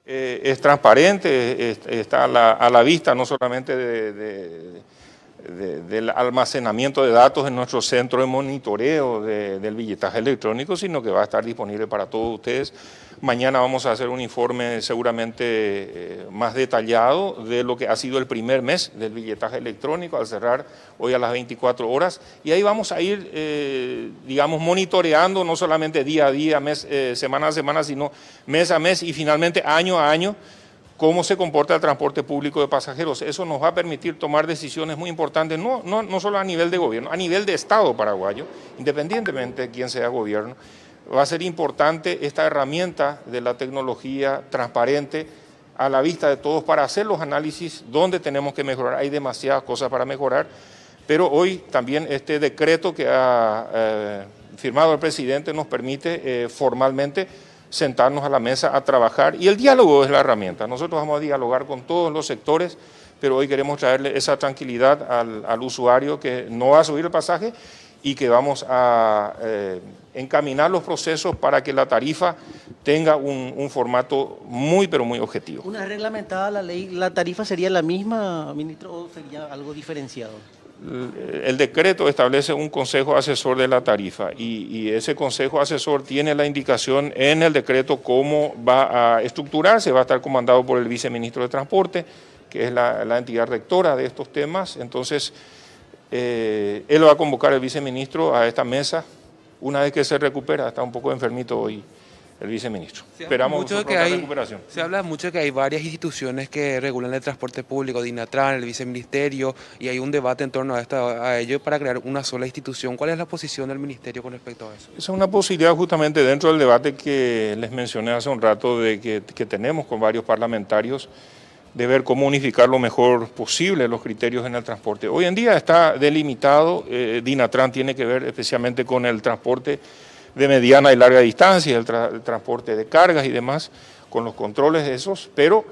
Es transparente, está a la vista no solamente del almacenamiento de datos en nuestro centro de monitoreo del billetaje electrónico, sino que va a estar disponible para todos ustedes. Mañana vamos a hacer un informe seguramente más detallado de lo que ha sido el primer mes del billetaje electrónico al cerrar hoy a las 24 horas. Y ahí vamos a ir, digamos, monitoreando no solamente día a día, semana a semana, sino mes a mes y finalmente año a año, cómo se comporta el transporte público de pasajeros. Eso nos va a permitir tomar decisiones muy importantes, no solo a nivel de gobierno, a nivel de Estado paraguayo, independientemente de quién sea gobierno. Va a ser importante esta herramienta de la tecnología transparente a la vista de todos para hacer los análisis donde tenemos que mejorar. Hay demasiadas cosas para mejorar, pero hoy también este decreto que ha firmado el presidente nos permite formalmente sentarnos a la mesa a trabajar, y el diálogo es la herramienta. Nosotros vamos a dialogar con todos los sectores, pero hoy queremos traerle esa tranquilidad al usuario que no va a subir el pasaje y que vamos a encaminar los procesos para que la tarifa tenga un formato muy, pero muy objetivo. Una vez reglamentada la ley, ¿la tarifa sería la misma, ministro, o sería algo diferenciado? El decreto establece un consejo asesor de la tarifa y ese consejo asesor tiene la indicación en el decreto cómo va a estructurarse, va a estar comandado por el viceministro de Transporte, que es la entidad rectora de estos temas. Entonces, él va a convocar el viceministro a esta mesa una vez que se recupera. Está un poco enfermito hoy el viceministro. Esperamos su pronta recuperación. Se habla mucho que hay varias instituciones que regulan el transporte público, DINATRAN, el viceministerio, y hay un debate en torno a ello para crear una sola institución. ¿Cuál es la posición del ministerio con respecto a eso? Esa es una posibilidad justamente dentro del debate que les mencioné hace un rato de que tenemos con varios parlamentarios de ver cómo unificar lo mejor posible los criterios en el transporte. Hoy en día está delimitado, DINATRAN tiene que ver especialmente con el transporte de mediana y larga distancia, el transporte de cargas y demás, con los controles de esos, pero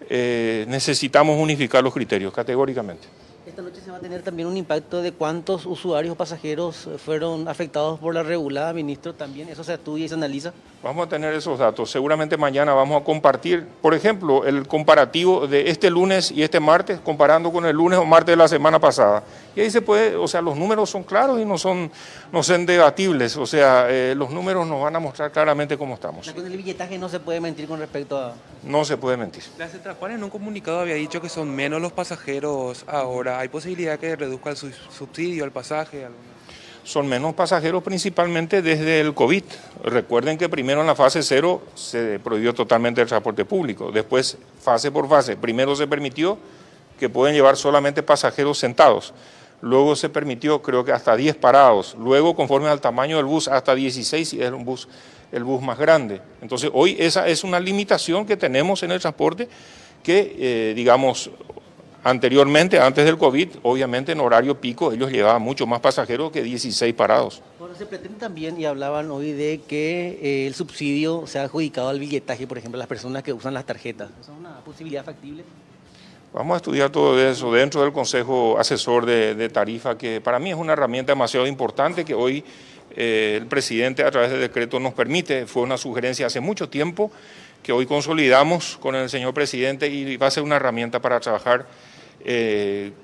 necesitamos unificar los criterios categóricamente. Esta noche se va a tener también un impacto de cuántos usuarios o pasajeros fueron afectados por la regulada, ministro, también, ¿eso se estudia y se analiza? Vamos a tener esos datos, seguramente mañana vamos a compartir, por ejemplo, el comparativo de este lunes y este martes, comparando con el lunes o martes de la semana pasada. Y ahí se puede, o sea, los números son claros y no son debatibles, o sea, los números nos van a mostrar claramente cómo estamos. Con el billetaje no se puede mentir con respecto a... No se puede mentir. La Cetrapan en un comunicado había dicho que son menos los pasajeros ahora. ¿Hay posibilidad que reduzca el subsidio al pasaje? Son menos pasajeros principalmente desde el COVID. Recuerden que primero en la fase 0 se prohibió totalmente el transporte público, después fase por fase. Primero se permitió que pueden llevar solamente pasajeros sentados, luego se permitió creo que hasta 10 parados, luego conforme al tamaño del bus hasta 16 si es el bus más grande. Entonces hoy esa es una limitación que tenemos en el transporte que digamos... Anteriormente, antes del COVID, obviamente en horario pico, ellos llevaban mucho más pasajeros que 16 parados. Bueno, se pretende también, y hablaban hoy de que el subsidio se ha adjudicado al billetaje, por ejemplo, a las personas que usan las tarjetas. ¿Eso es una posibilidad factible? Vamos a estudiar todo eso dentro del Consejo Asesor de Tarifa, que para mí es una herramienta demasiado importante que hoy el presidente a través del decreto nos permite. Fue una sugerencia hace mucho tiempo que hoy consolidamos con el señor presidente y va a ser una herramienta para trabajar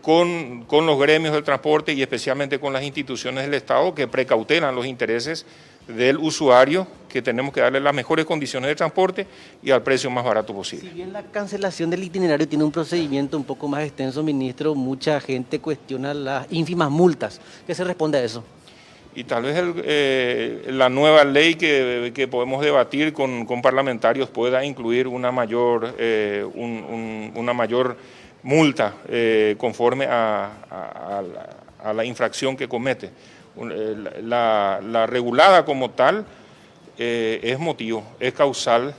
con los gremios del transporte y especialmente con las instituciones del Estado que precautelan los intereses del usuario, que tenemos que darle las mejores condiciones de transporte y al precio más barato posible. Si bien la cancelación del itinerario tiene un procedimiento un poco más extenso, ministro, mucha gente cuestiona las ínfimas multas. ¿Qué se responde a eso? Y tal vez la nueva ley que podemos debatir con parlamentarios pueda incluir una mayor multa conforme a la infracción que comete. La regulada como tal es motivo, es causal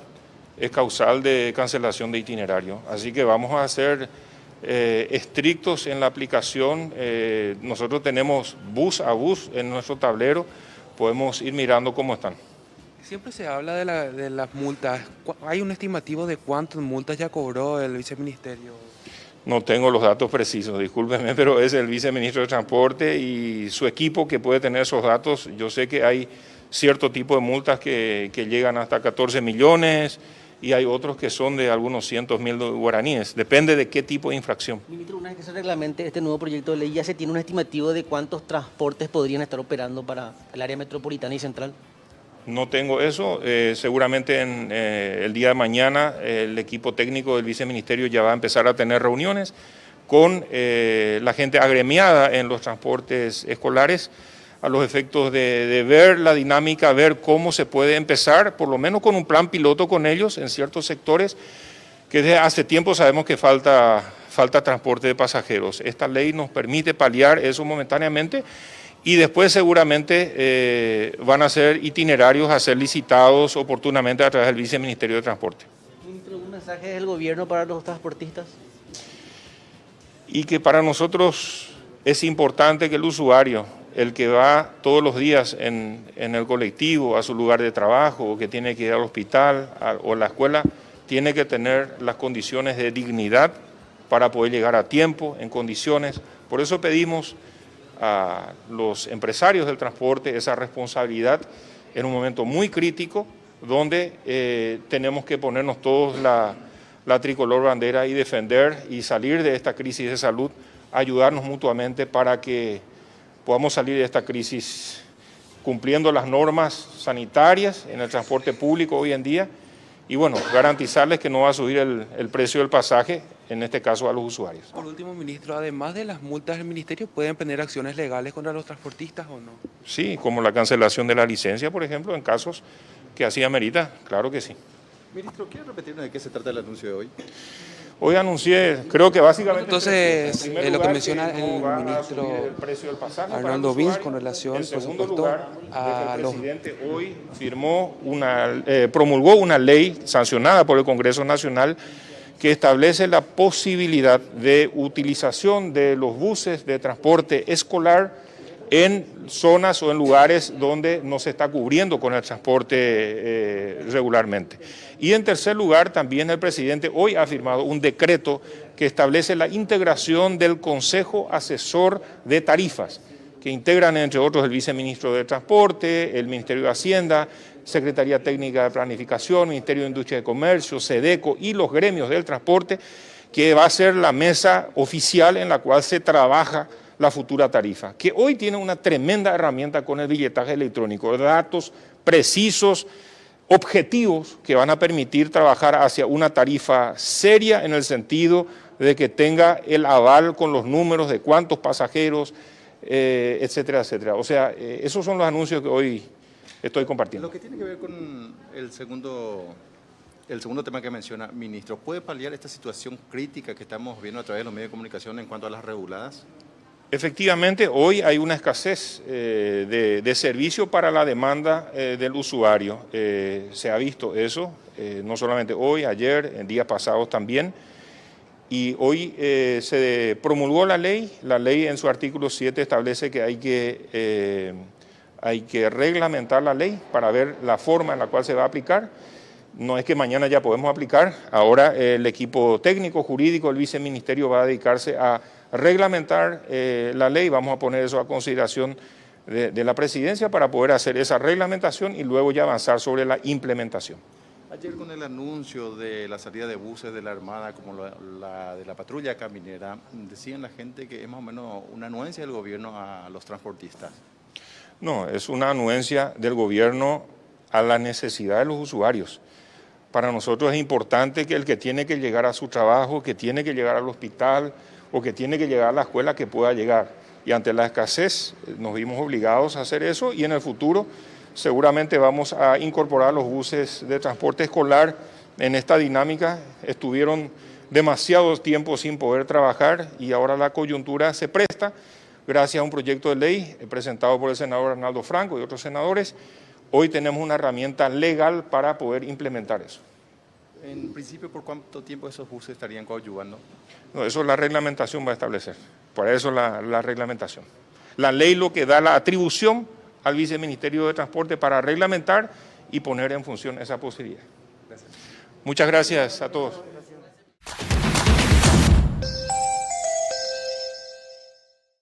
de cancelación de itinerario. Así que vamos a ser estrictos en la aplicación. Nosotros tenemos bus a bus en nuestro tablero, podemos ir mirando cómo están. Siempre se habla de las multas. ¿Hay un estimativo de cuántas multas ya cobró el viceministerio? No tengo los datos precisos, discúlpeme, pero es el viceministro de Transporte y su equipo que puede tener esos datos. Yo sé que hay cierto tipo de multas que llegan hasta 14 millones, y hay otros que son de algunos cientos mil guaraníes. Depende de qué tipo de infracción. Ministro, una vez que se reglamente este nuevo proyecto de ley, ¿ya se tiene un estimativo de cuántos transportes podrían estar operando para el área metropolitana y central? No tengo eso. Seguramente el día de mañana el equipo técnico del viceministerio ya va a empezar a tener reuniones con la gente agremiada en los transportes escolares a los efectos de ver la dinámica, ver cómo se puede empezar, por lo menos con un plan piloto con ellos en ciertos sectores, que desde hace tiempo sabemos que falta transporte de pasajeros. Esta ley nos permite paliar eso momentáneamente y después seguramente van a ser itinerarios a ser licitados oportunamente a través del Viceministerio de Transporte. Ministro, ¿un mensaje del gobierno para los transportistas? Y que para nosotros es importante que el usuario, el que va todos los días en el colectivo a su lugar de trabajo o que tiene que ir al hospital o a la escuela, tiene que tener las condiciones de dignidad para poder llegar a tiempo, en condiciones. Por eso pedimos a los empresarios del transporte esa responsabilidad en un momento muy crítico donde tenemos que ponernos todos la tricolor bandera y defender y salir de esta crisis de salud, ayudarnos mutuamente para que podamos salir de esta crisis cumpliendo las normas sanitarias en el transporte público hoy en día y bueno, garantizarles que no va a subir el precio del pasaje, en este caso a los usuarios. Por último, ministro, además de las multas del ministerio, ¿pueden emprender acciones legales contra los transportistas o no? Sí, como la cancelación de la licencia, por ejemplo, en casos que así amerita, claro que sí. Ministro, ¿quiere repetirnos de qué se trata el anuncio de hoy? Hoy anuncié, creo que básicamente... Entonces, en primer lo que lugar, menciona que no el va a ministro subir el precio del pasaje para el Arnaldo Vins usuario. con relación, En por segundo supuesto, lugar, a de que los... el presidente hoy promulgó una ley sancionada por el Congreso Nacional que establece la posibilidad de utilización de los buses de transporte escolar en zonas o en lugares donde no se está cubriendo con el transporte regularmente. Y en tercer lugar, también el presidente hoy ha firmado un decreto que establece la integración del Consejo Asesor de Tarifas, que integran entre otros el viceministro de Transporte, el Ministerio de Hacienda, Secretaría Técnica de Planificación, Ministerio de Industria y Comercio, SEDECO y los gremios del transporte, que va a ser la mesa oficial en la cual se trabaja la futura tarifa, que hoy tiene una tremenda herramienta con el billetaje electrónico, datos precisos, objetivos que van a permitir trabajar hacia una tarifa seria en el sentido de que tenga el aval con los números de cuántos pasajeros, etcétera, etcétera. O sea, esos son los anuncios que hoy estoy compartiendo. Lo que tiene que ver con el segundo tema que menciona, ministro, ¿puede paliar esta situación crítica que estamos viendo a través de los medios de comunicación en cuanto a las reguladas? Efectivamente, hoy hay una escasez de servicio para la demanda del usuario. Se ha visto eso, no solamente hoy, ayer, en días pasados también. Y hoy se promulgó la ley en su artículo 7 establece que hay que reglamentar la ley para ver la forma en la cual se va a aplicar. No es que mañana ya podemos aplicar, ahora el equipo técnico, jurídico, el viceministerio va a dedicarse a reglamentar la ley, vamos a poner eso a consideración de la presidencia para poder hacer esa reglamentación y luego ya avanzar sobre la implementación. Ayer con el anuncio de la salida de buses de la Armada como la de la patrulla caminera, decían la gente que es más o menos una anuencia del gobierno a los transportistas. No, es una anuencia del gobierno a la necesidad de los usuarios. Para nosotros es importante que el que tiene que llegar a su trabajo, que tiene que llegar al hospital o que tiene que llegar a la escuela, que pueda llegar. Y ante la escasez nos vimos obligados a hacer eso y en el futuro seguramente vamos a incorporar los buses de transporte escolar en esta dinámica. Estuvieron demasiado tiempo sin poder trabajar y ahora la coyuntura se presta gracias a un proyecto de ley presentado por el senador Arnaldo Franco y otros senadores. Hoy tenemos una herramienta legal para poder implementar eso. En principio, ¿por cuánto tiempo esos buses estarían coadyuvando? No, eso la reglamentación va a establecer, para eso la reglamentación. La ley lo que da la atribución al Viceministerio de Transporte para reglamentar y poner en función esa posibilidad. Gracias. Muchas gracias a todos.